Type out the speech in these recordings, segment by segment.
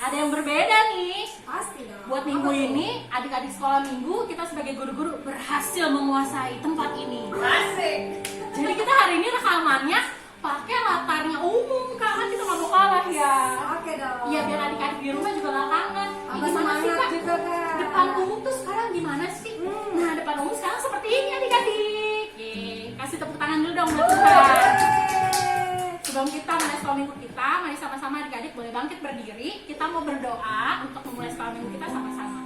ada yang berbeda nih. Pasti dong. Buat minggu ini, adik-adik sekolah minggu, kita sebagai guru-guru berhasil menguasai tempat ini. Asik. Jadi kita hari ini rekamannya pakai latarnya umum, karena kita nggak mau kalah ya. Oke dong. Iya, biar adik-adik di rumah juga nggak kangen. Tambah Gimana sih, semangat Kak? juga, Kak. Depan umum tuh sekarang gimana sih? Nah, depan umum sekarang seperti ini adik-adik. Kasih tepuk tangan dulu dong buat Tuhan. Sebelum kita mulai sekolah minggu kita, mari sama-sama adik-adik boleh bangkit berdiri. Kita mau berdoa untuk memulai sekolah minggu kita sama-sama.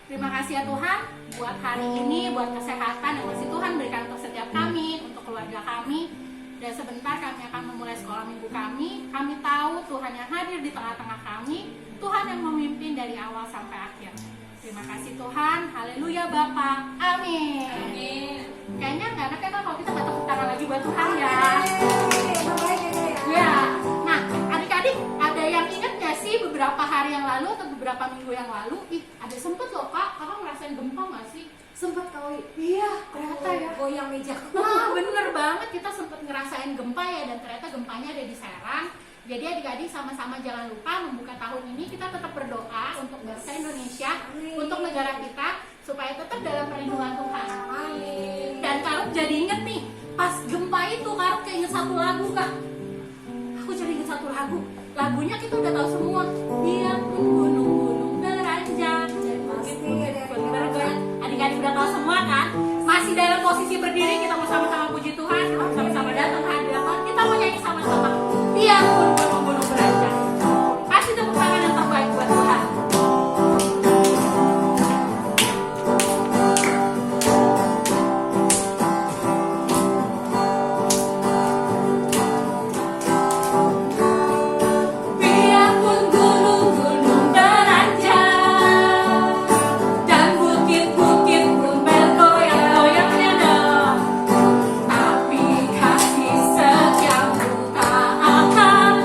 Terima kasih ya Tuhan buat hari ini, buat kesehatan yang masih Tuhan berikan untuk setiap kami, untuk keluarga kami. Dan sebentar kami akan memulai sekolah minggu kami. Kami tahu Tuhan yang hadir di tengah-tengah kami, Tuhan yang memimpin dari awal sampai akhir. Terima kasih Tuhan, haleluya Bapa, amin. Amin. Kayaknya nggak enak ya Kak, kalau kita nggak tepuk tangan lagi buat Tuhan ya. Baik ya. Ya, nah adik-adik ada yang ingat nggak sih beberapa hari yang lalu atau beberapa minggu yang lalu? Ada sempet loh Kak, kakak ngerasain gempa nggak sih? Sempat kali. Iya, ternyata ya. Goyang meja. Wah bener banget, kita sempet ngerasain gempa ya, dan ternyata gempanya ada di Serang. Jadi adik-adik sama-sama jangan lupa membuka tahun ini kita tetap berdoa untuk bangsa Indonesia, Amin. untuk negara kita supaya tetap dalam perlindungan Tuhan. Amin. Dan Karuk jadi inget nih, pas gempa itu Karuk keinget satu lagu Kak. Aku jadi inget satu lagu. Lagunya kita udah tahu semua. Biarpun gunung-gunung beranjak dan bukit-bukit bergoyang. Adik-adik udah tahu semua kan? Masih dalam posisi berdiri, kita mau sama-sama puji Tuhan, sama-sama datang ke hadirat Tuhan. Kita mau nyanyi sama-sama. Biarpun gunung-gunung beranjak. Kasih tepuk tangan yang terbaik buat Tuhan. Biarpun gunung-gunung beranjak dan bukit-bukit pun bergoyang-goyangnya dong, tapi kasih setiamu tak akan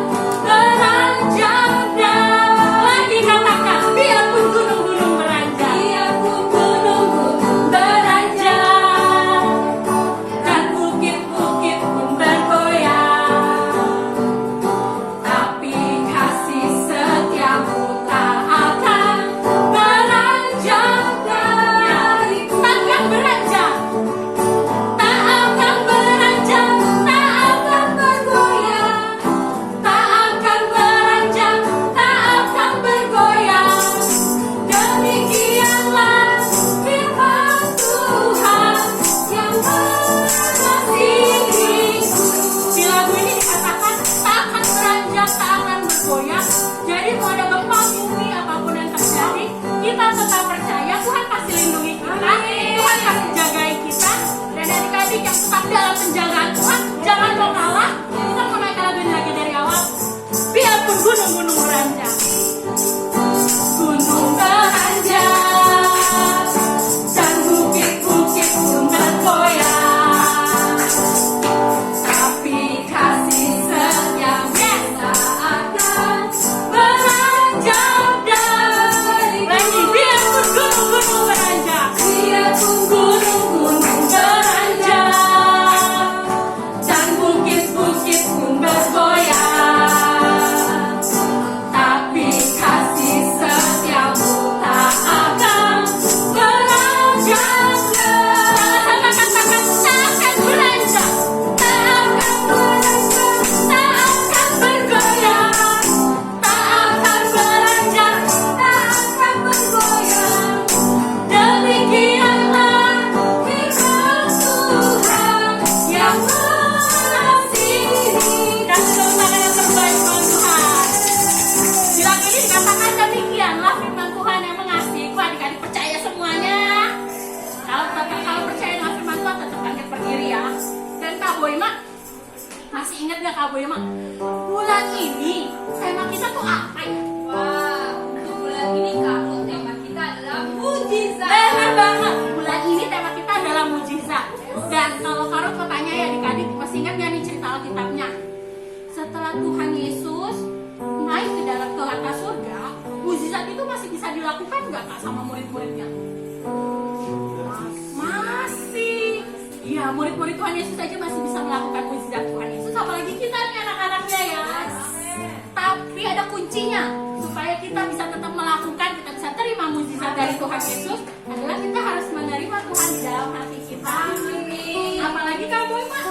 beranjak. Dan lagi katakan, biarpun gunung-gunung beranjak, biarpun gunung-gunung beranjak dan bukit-bukit pun bergoyang, tapi kasih setiamu tak akan beranjak dari takkan beranjak, tak akan beranjak, tak akan bergoyang, tak akan beranjak, tak akan bergoyang. Demikianlah firman Tuhan yang mengasihiku. Di lagu ini dikatakan tak akan beranjak, tak akan bergoyang. Jadi mau ada gempa bumi apapun yang terjadi, kita tetap percaya Tuhan pasti lindungi kita, Tuhan pasti jagai kita. Dan adik-adik yang tetap dalam penjagaan Tuhan, jangan mau kalah. Kita mau naik lagu ini lagi dari awal. Biarpun gunung-gunung beranjak, gunung beranjak dan bukit-bukit pun bergoyang, tapi kasih setiamu tak akan beranjak dari. Lagi, biarpun gunung-gunung beranjak, biarpun gunung-gunung beranjak dan bukit-bukit pun bergoyang, tapi kasih setiamu tak akan beranjak. Sama-sama katakan, tak akan beranjak, tak akan beranjak, tak akan bergoyang, tak akan beranjak, tak akan bergoyang. Demikianlah firman Tuhan yang mengasihi. Kasih tepuk tangan yang terbaik buat Tuhan. Di lagu ini dikatakan demikianlah firman Tuhan yang mengasihiku. Adik-adik percaya semuanya. Kalau percaya dengan firman Tuhan, tetap bangkit berdiri ya. Dan Kak Boyma, masih ingat gak Kak Boyma? Bulan ini tema kita tuh apa ya? Wah, untuk bulan ini kamu tema kita adalah mujizat. Benar banget. Bulan ini tema kita adalah mujizat. Dan kalau Karuk mau tanya ya adik-adik, masih ingat gak nih cerita Alkitabnya? Setelah Tuhan Yesus naik ke dalam ke atas surga, mujizat itu masih bisa dilakukan nggak Kak sama murid-muridnya? Masih. Ya, murid-murid Tuhan Yesus saja masih bisa melakukan mujizat Tuhan Yesus, apalagi kita nih anak-anaknya ya. Tapi ada ada kuncinya supaya kita bisa tetap melakukan, kita bisa terima mukjizat dari Tuhan Yesus adalah kita harus menerima Tuhan di dalam hati kita. Apalagi kamu Emma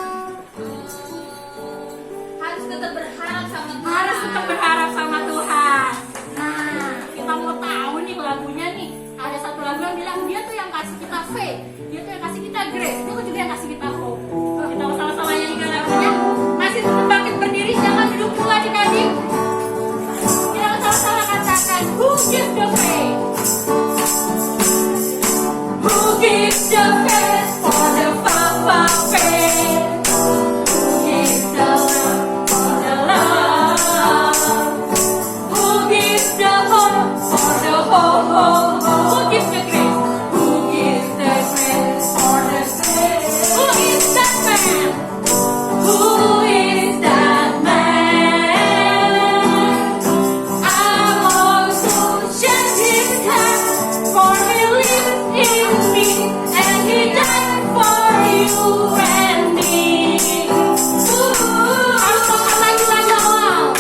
Harus tetap berharap sama Tuhan. harus tetap berharap sama Tuhan. Nah, kita mau tahu nih lagunya nih. Ada satu lagu yang bilang dia tuh yang kasih kita faith, dia tuh yang kasih kita grace, dia tuh juga yang kasih kita hope. Kita sama-sama nyanyikan lagunya. Masih tetap bangkit berdiri, jangan duduk pula adik-adik. Kita sama-sama katakan, who gives the faith? Who gives the faith for the Papa faith? Who gives the love for the love? Who gives the hope for the hope? Who gives the grace? Who gives the grace for the grace? Who is that man? Who is that man? I want to shake his hand, for he lived in me and he died for you and me. Harus makan lagi awal.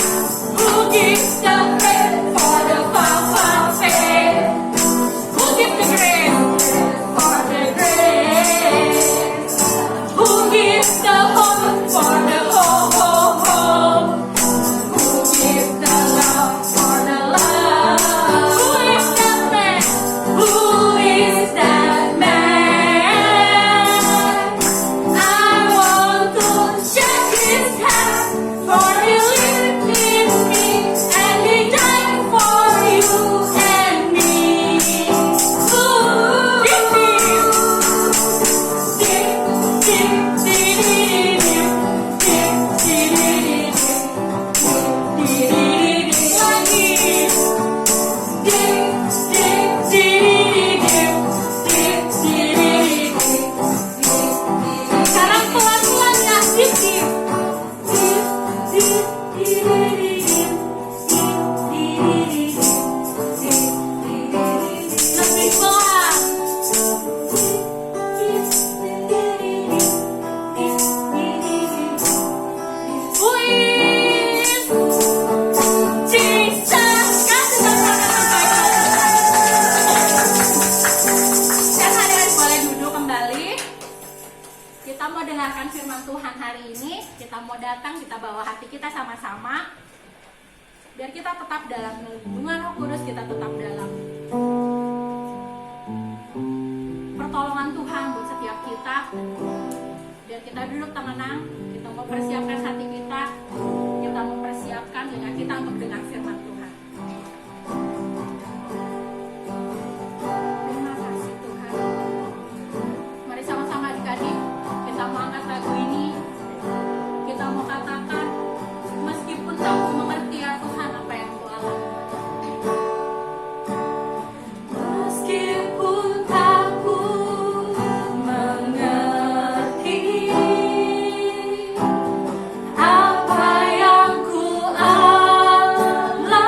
Who gives the faith for the Papa faith? Who gives the grace for the grace? Who gives the hope for the hope? Who gives the love for the love? Who is that man? Who is that man? I want to shake his hand, for he lived in me and he died for you and me. Give me. Sekarang pelan-pelan ya, lebih pelan. Kita mau dengarkan firman Tuhan hari ini. Kita mau datang, kita bawa hati kita sama-sama. Biar kita tetap dalam lindungan Roh Kudus, kita tetap dalam pertolongan Tuhan buat setiap kita. Biar kita duduk tenang, kita mau persiapkan hati kita, kita mau persiapkan dengan kita untuk dengar firman Tuhan. Terima kasih Tuhan. Mari sama-sama adik-adik, kita mau angkat lagu ini. Kita mau katakan, meskipun tak mengerti ya Tuhan apa yang Kau lakukan. Meskipun tak ku mengerti apa yang ku alami.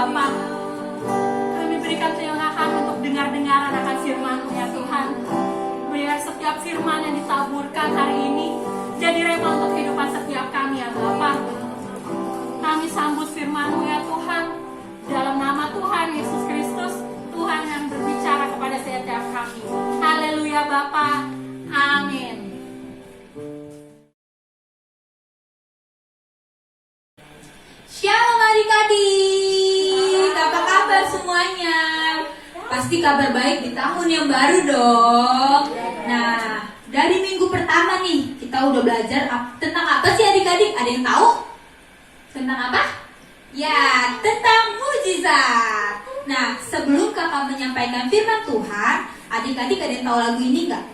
Bapa. Kami berikan kelingahan untuk dengar-dengaran akan firman-Mu ya Tuhan. Biar setiap firman yang ditaburkan hari ini jadi rema untuk kehidupan setiap kami ya Bapa. Kami sambut firman-Mu ya Tuhan. Dalam nama Tuhan Yesus Kristus, Tuhan yang berbicara kepada setiap kami. Haleluya Bapa. Amin. Shalom adik-adik, apa kabar semuanya? Pasti kabar baik di tahun yang baru dong. Nah, dari minggu pertama nih, kita udah belajar tentang apa sih adik-adik? Ada yang tahu? Tentang apa? Ya, tentang mujizat. Nah, sebelum kakak menyampaikan firman Tuhan, adik-adik ada yang tahu lagu ini nggak?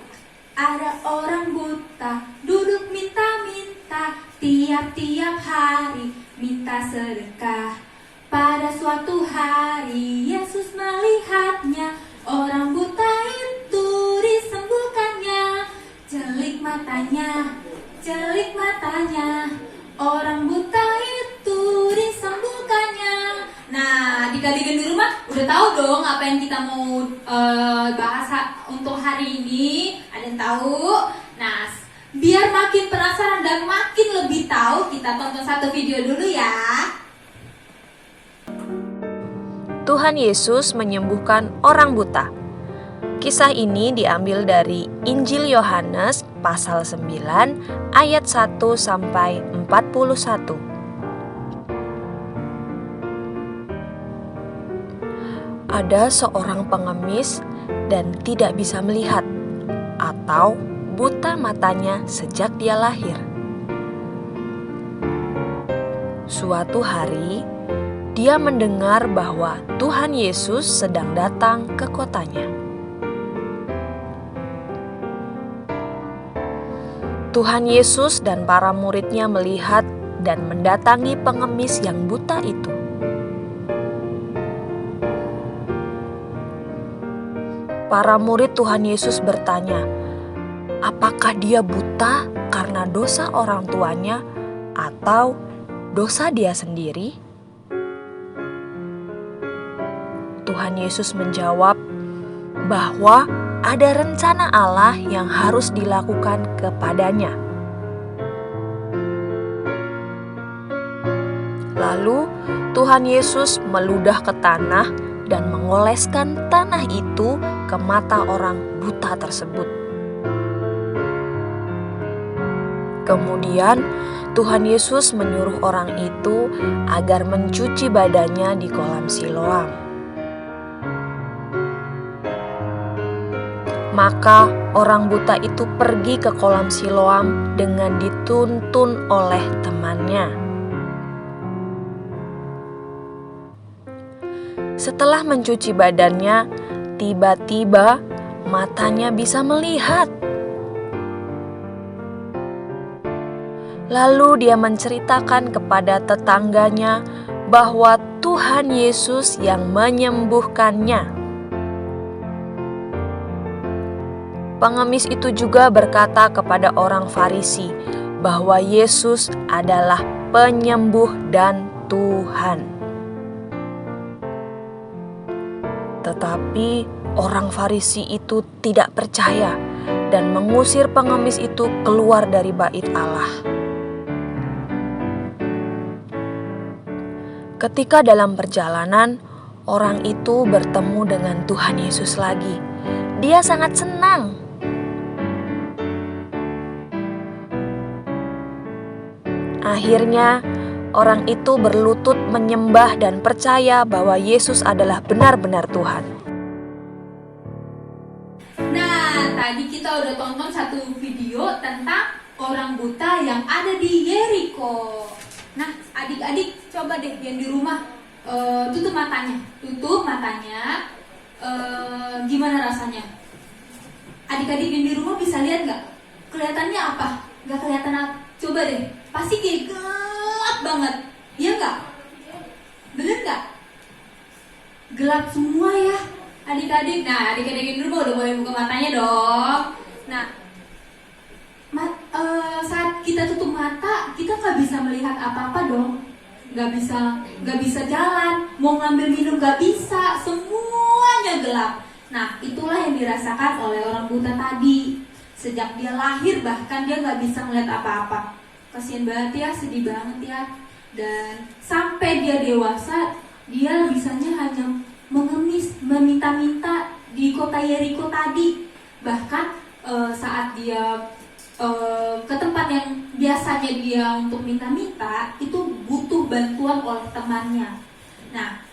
Ada orang buta, duduk minta-minta, tiap-tiap hari minta sedekah. Pada suatu hari Yesus melihatnya, orang buta itu disembuhkannya. Celik matanya, orang buta itu disembuhkannya. Nah, adik-adik di rumah udah tahu dong apa yang kita mau bahas untuk hari ini? Ada yang tahu? Nah, biar makin penasaran dan makin lebih tahu, kita tonton satu video dulu ya. Tuhan Yesus menyembuhkan orang buta. Kisah ini diambil dari Injil Yohanes pasal 9 ayat 1 sampai 41. Ada seorang pengemis dan tidak bisa melihat atau buta matanya sejak dia lahir. Suatu hari, dia mendengar bahwa Tuhan Yesus sedang datang ke kotanya. Tuhan Yesus dan para murid-Nya melihat dan mendatangi pengemis yang buta itu. Para murid Tuhan Yesus bertanya, apakah dia buta karena dosa orang tuanya atau dosa dia sendiri? Tuhan Yesus menjawab bahwa ada rencana Allah yang harus dilakukan kepadanya. Lalu Tuhan Yesus meludah ke tanah dan mengoleskan tanah itu ke mata orang buta tersebut. Kemudian Tuhan Yesus menyuruh orang itu agar mencuci badannya di kolam Siloam. Maka orang buta itu pergi ke kolam Siloam dengan dituntun oleh temannya. Setelah mencuci badannya, tiba-tiba matanya bisa melihat. Lalu dia menceritakan kepada tetangganya bahwa Tuhan Yesus yang menyembuhkannya. Pengemis itu juga berkata kepada orang Farisi bahwa Yesus adalah penyembuh dan Tuhan. Tetapi orang Farisi itu tidak percaya dan mengusir pengemis itu keluar dari bait Allah. Ketika dalam perjalanan, orang itu bertemu dengan Tuhan Yesus lagi. Dia sangat senang. Akhirnya, orang itu berlutut menyembah dan percaya bahwa Yesus adalah benar-benar Tuhan. Nah, tadi kita udah tonton satu video tentang orang buta yang ada di Yeriko. Nah, adik-adik coba deh yang di rumah tutup matanya. Gimana rasanya? Adik-adik yang di rumah bisa lihat nggak? Kelihatannya apa? Nggak kelihatan apa? Coba deh, pasti kayak gelap banget, iya nggak? Bener nggak? Gelap semua ya, adik-adik. Nah, adik-adik yang di rumah udah boleh buka matanya dong. Nah, saat kita tutup mata, kita nggak bisa melihat apa-apa dong. nggak bisa jalan, mau ngambil minum nggak bisa, semuanya gelap. Nah, itulah yang dirasakan oleh orang buta tadi. Sejak dia lahir bahkan dia nggak bisa melihat apa-apa. Kasian banget ya, sedih banget ya. Dan sampai dia dewasa, dia bisanya hanya mengemis, meminta-minta di kota Yeriko tadi. Bahkan saat dia ke tempat yang biasanya dia untuk minta-minta, itu butuh bantuan oleh temannya. Nah,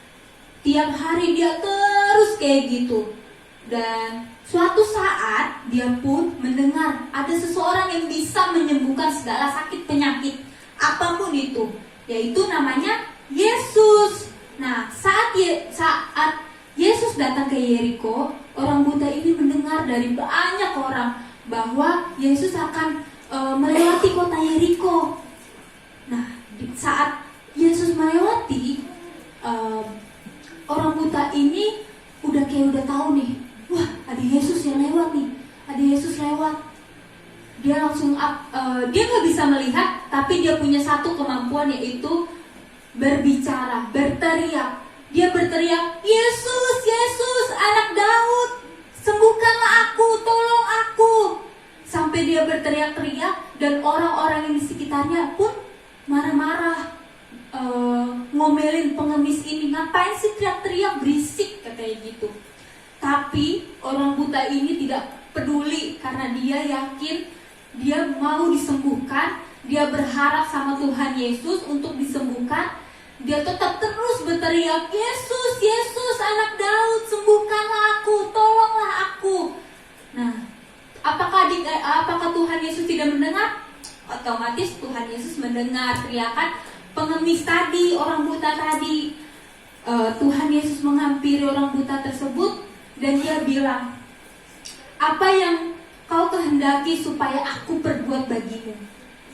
tiap hari dia terus kayak gitu. Dan suatu saat dia pun mendengar ada seseorang yang bisa menyembuhkan segala sakit penyakit apapun itu, yaitu namanya Yesus. Nah, saat Yesus datang ke Yeriko, orang buta ini mendengar dari banyak orang bahwa Yesus akan melewati kota Yeriko. Nah, saat Yesus melewati, orang buta ini udah tahu nih, wah ada Yesus yang lewat nih, ada Yesus lewat. Dia langsung dia nggak bisa melihat, tapi dia punya satu kemampuan, yaitu berbicara, berteriak. Dia berteriak, Yesus, Yesus, anak Daud, sembuhkanlah aku, tolong aku. Sampai dia berteriak-teriak, dan orang-orang yang di sekitarnya pun marah-marah, ngomelin pengemis ini, ngapain sih teriak-teriak, berisik, katanya gitu. Tapi orang buta ini tidak peduli, karena dia yakin dia mau disembuhkan. Dia berharap sama Tuhan Yesus untuk disembuhkan. Dia tetap terus berteriak, Yesus, Yesus, anak Daud, sembuhkanlah aku, tolonglah aku. Nah, apakah Tuhan Yesus tidak mendengar? Otomatis Tuhan Yesus mendengar teriakan pengemis tadi, orang buta tadi. Tuhan Yesus menghampiri orang buta tersebut dan dia bilang, apa yang kau kehendaki supaya aku perbuat bagimu?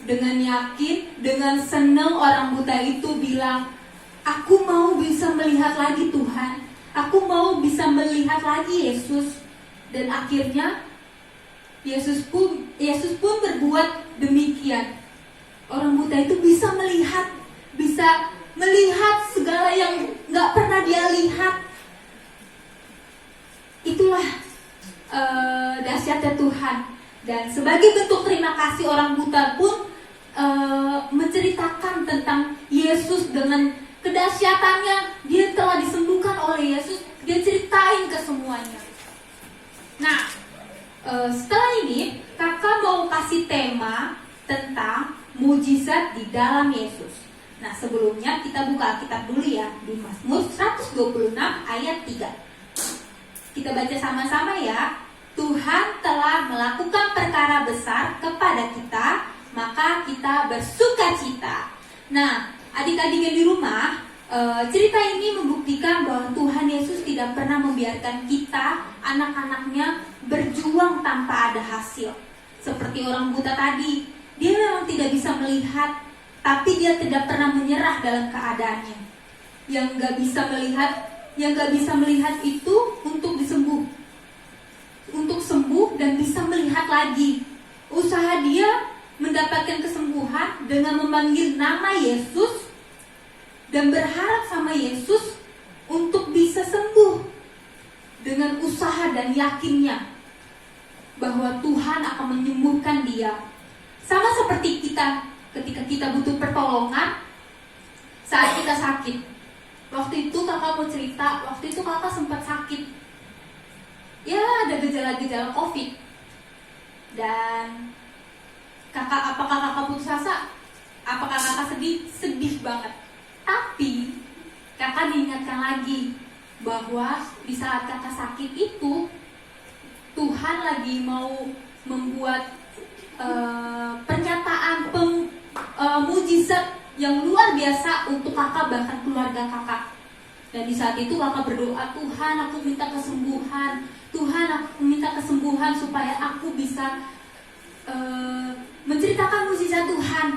Dengan yakin, dengan senang orang buta itu bilang, aku mau bisa melihat lagi Tuhan, aku mau bisa melihat lagi Yesus. Dan akhirnya Yesus pun berbuat demikian. Orang buta itu bisa melihat segala yang gak pernah dia lihat. Itulah dahsyatnya Tuhan. Dan sebagai bentuk terima kasih, orang buta pun menceritakan tentang Yesus dengan kedahsyatannya. Dia telah disembuhkan oleh Yesus. Dia ceritain ke semuanya. Nah, setelah ini kakak mau kasih tema tentang mujizat di dalam Yesus. Nah, sebelumnya kita buka Alkitab dulu ya, di Mazmur 126 ayat 3. Kita baca sama-sama ya. Tuhan telah melakukan perkara besar kepada kita, maka kita bersukacita. Nah, adik-adik yang di rumah, cerita ini membuktikan bahwa Tuhan Yesus tidak pernah membiarkan kita, anak-anaknya, berjuang tanpa ada hasil. Seperti orang buta tadi, dia memang tidak bisa melihat, tapi dia tidak pernah menyerah dalam keadaannya. Yang gak bisa melihat itu untuk sembuh dan bisa melihat lagi. Usaha dia mendapatkan kesembuhan dengan memanggil nama Yesus dan berharap sama Yesus untuk bisa sembuh dengan usaha dan yakinnya bahwa Tuhan akan menyembuhkan dia. Sama seperti kita ketika kita butuh pertolongan saat kita sakit. Waktu itu kakak mau cerita, waktu itu kakak sempat sakit. Ya, ada gejala-gejala COVID. Dan apakah kakak putus asa? Apakah kakak sedih? Sedih banget. Tapi kakak diingatkan lagi bahwa di saat kakak sakit itu Tuhan lagi mau membuat pernyataan mujizat yang luar biasa untuk kakak, bahkan keluarga kakak. Dan di saat itu kakak berdoa, Tuhan aku minta kesembuhan, Tuhan aku minta kesembuhan supaya aku bisa menceritakan mujizat Tuhan.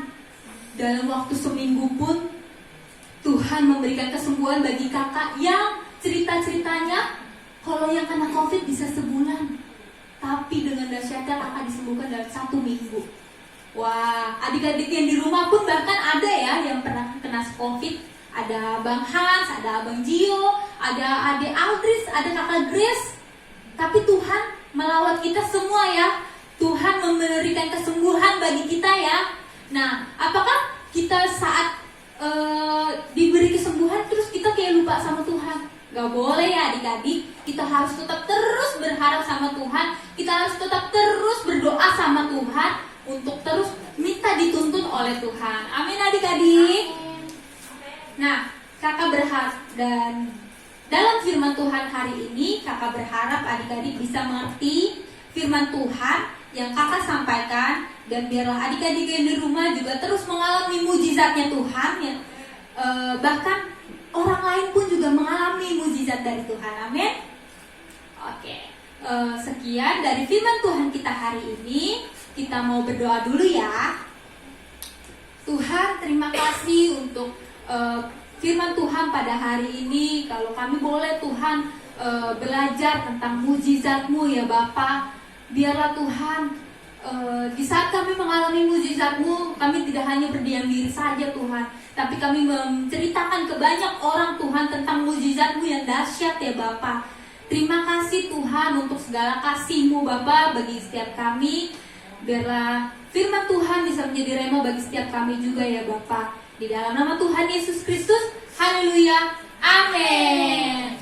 Dalam waktu seminggu pun Tuhan memberikan kesembuhan bagi kakak yang cerita-ceritanya kalau yang kena COVID bisa sebulan, tapi dengan dahsyatnya kakak disembuhkan dalam 1 minggu. Wah, adik-adik yang di rumah pun bahkan ada ya yang pernah kena COVID. Ada Bang Hans, ada Abang Gio, ada adik Aldris, ada kakak Grace. Tapi Tuhan melawat kita semua ya. Tuhan memberikan kesembuhan bagi kita ya. Nah, apakah kita saat diberi kesembuhan terus kita kayak lupa sama Tuhan? Gak boleh ya adik-adik. Kita harus tetap terus berharap sama Tuhan. Kita harus tetap terus berdoa sama Tuhan untuk terus minta dituntun oleh Tuhan. Amin adik-adik. Nah, kakak berharap dan dalam firman Tuhan hari ini kakak berharap adik-adik bisa mengerti firman Tuhan yang kakak sampaikan, dan biarlah adik-adik yang di rumah juga terus mengalami mujizatnya Tuhan ya. Bahkan orang lain pun juga mengalami mujizat dari Tuhan. Amin. Oke. Sekian dari firman Tuhan kita hari ini. Kita mau berdoa dulu ya. Tuhan, terima kasih untuk firman Tuhan pada hari ini. Kalau kami boleh Tuhan belajar tentang mujizat-Mu ya Bapa. Biarlah Tuhan di saat kami mengalami mujizat-Mu, kami tidak hanya berdiam diri saja Tuhan, tapi kami menceritakan ke banyak orang Tuhan tentang mujizat-Mu yang dahsyat ya Bapa. Terima kasih Tuhan untuk segala kasih-Mu Bapa bagi setiap kami. Biarlah firman Tuhan bisa menjadi rema bagi setiap kami juga ya Bapa. Di dalam nama Tuhan Yesus Kristus, haleluya, amin.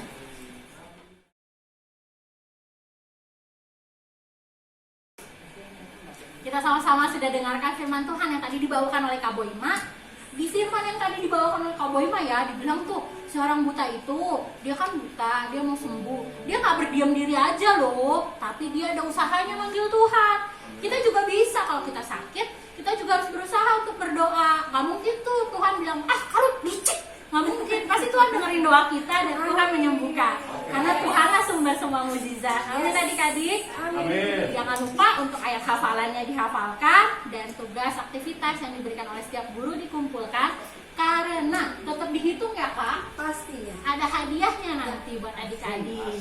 Kita sama-sama sudah dengarkan firman Tuhan yang tadi dibawakan oleh Kak Boima. Di firman yang tadi dibawakan oleh Kak Boima ya, dibilang tuh seorang buta itu, dia kan buta, dia mau sembuh. Dia gak berdiam diri aja loh, tapi dia ada usahanya manggil Tuhan. Kita juga bisa, kalau kita sakit, kita juga harus berusaha untuk berdoa. Gak mungkin tuh Tuhan bilang, kalau licik. Gak mungkin, pasti Tuhan dengerin doa kita dan Tuhan menyembuhkan. Karena Tuhanlah sumber semua mujizat. Amin adik-adik. Amin. Jangan lupa untuk ayat hafalannya dihafalkan dan tugas aktivitas yang diberikan oleh setiap guru dikumpulkan. Karena tetap dihitung ya Kak. Pasti ya. Ada hadiahnya nanti buat adik-adik.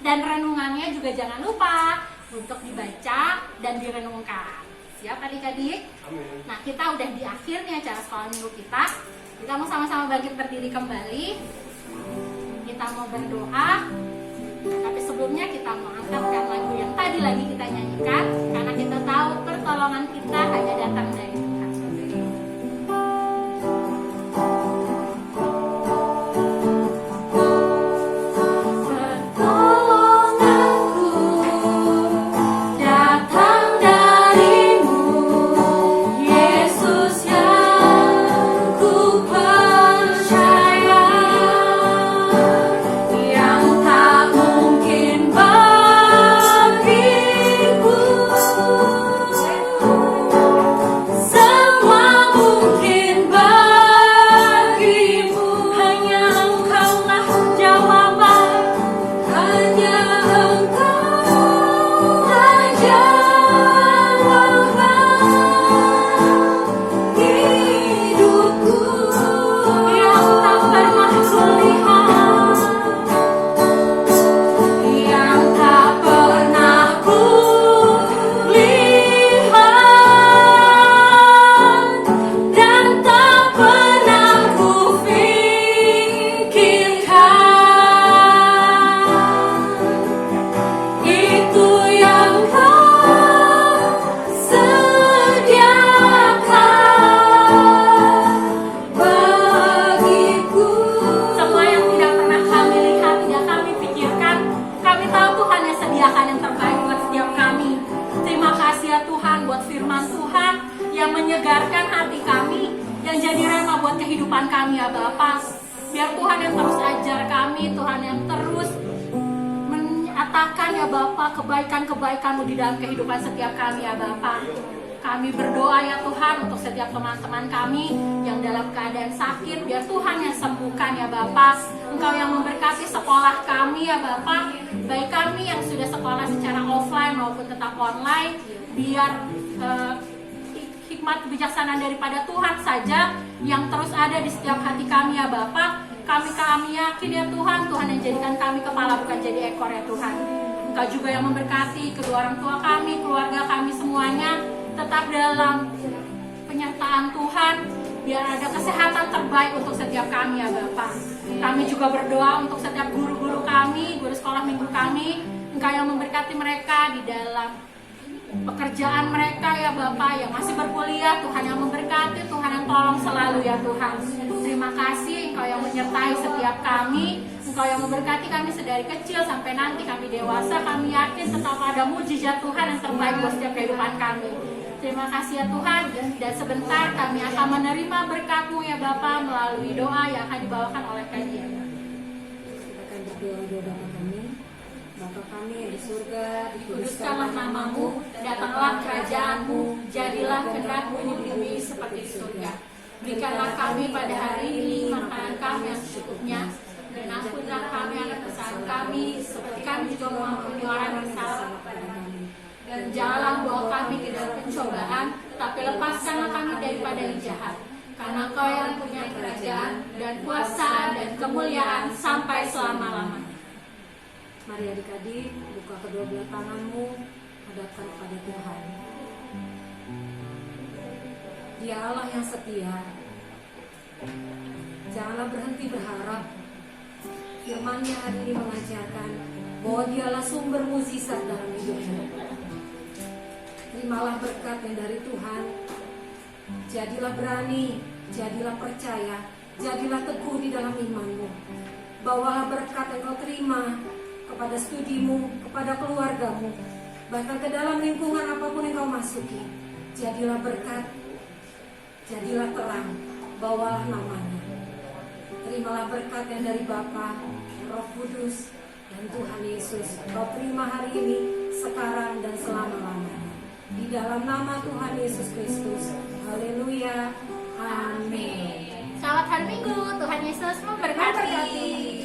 Dan renungannya juga jangan lupa untuk dibaca dan direnungkan. Siap adik-adik? Amin. Nah, kita udah di akhirnya acara sekolah minggu kita. Kita mau sama-sama bangkit berdiri kembali. Kita mau berdoa. Tapi sebelumnya kita mau angkatkan lagu yang tadi lagi kita nyanyikan, karena kita tahu pertolongan kita hanya datang dari Tuhan. menyegarkan hati kami, yang jadi rema buat kehidupan kami ya Bapak. Biar Tuhan yang terus ajar kami, Tuhan yang terus menyatakan ya Bapak kebaikan-kebaikan-Mu di dalam kehidupan setiap kami ya Bapak. Kami berdoa ya Tuhan untuk setiap teman-teman kami yang dalam keadaan sakit, biar Tuhan yang sembuhkan ya Bapak. Engkau yang memberkati sekolah kami ya Bapak, baik kami yang sudah sekolah secara offline maupun tetap online, biar hikmat kebijaksanaan daripada Tuhan saja yang terus ada di setiap hati kami ya Bapak. Kami yakin ya Tuhan, Tuhan yang jadikan kami kepala bukan jadi ekor ya Tuhan. Engkau juga yang memberkati kedua orang tua kami, keluarga kami semuanya. tetap dalam penyertaan Tuhan, biar ada kesehatan terbaik untuk setiap kami ya Bapak. Kami juga berdoa untuk setiap guru-guru kami, guru sekolah minggu kami, Engkau yang memberkati mereka di dalam pekerjaan mereka ya Bapak, yang masih berkuliah, Tuhan yang memberkati, Tuhan yang tolong selalu ya Tuhan. Terima kasih Engkau yang menyertai setiap kami, Engkau yang memberkati kami sedari kecil sampai nanti kami dewasa. Kami yakin tetap ada mujizat Tuhan yang terbaik buat setiap kehidupan kami. Terima kasih ya Tuhan, dan sebentar kami akan menerima berkat-Mu ya Bapa melalui doa yang akan dibawakan oleh kajian. Kita akan berdoa doa kami. Bapa kami yang di surga, Dikuduskanlah nama-Mu, datanglah kerajaan-Mu, jadilah kehendak-Mu di bumi seperti di surga. Berikanlah kami pada hari ini makanan kami yang secukupnya, dan ampunlah kami akan kesalahan kami, seperti kami juga mengampuni orang yang bersalah kepada kami. Dan janganlah bawa kami ke dalam pencobaan, tapi lepaskanlah kami daripada yang jahat. Karena Engkau yang punya kerajaan dan kuasa dan kemuliaan sampai selama-lamanya. Mari adik-adik, buka kedua belah tanganmu, hadapkan kepada Tuhan. Dia Allah yang setia. Janganlah berhenti berharap. Firman-Nya hari ini mengajarkan bahwa Dialah sumber mukjizat dalam hidupmu. Terimalah berkat yang dari Tuhan. Jadilah berani, jadilah percaya, jadilah teguh di dalam imanmu. Bawalah berkat yang kau terima kepada studimu, kepada keluargamu, bahkan ke dalam lingkungan apapun yang kau masuki. Jadilah berkat, jadilah terang, bawalah namanya. Terimalah berkat yang dari Bapa, Roh Kudus, dan Tuhan Yesus. Kau terima hari ini, sekarang dan selama-lamanya. Di dalam nama Tuhan Yesus Kristus. Haleluya. Amin. Selamat hari Minggu, Tuhan Yesus memberkati.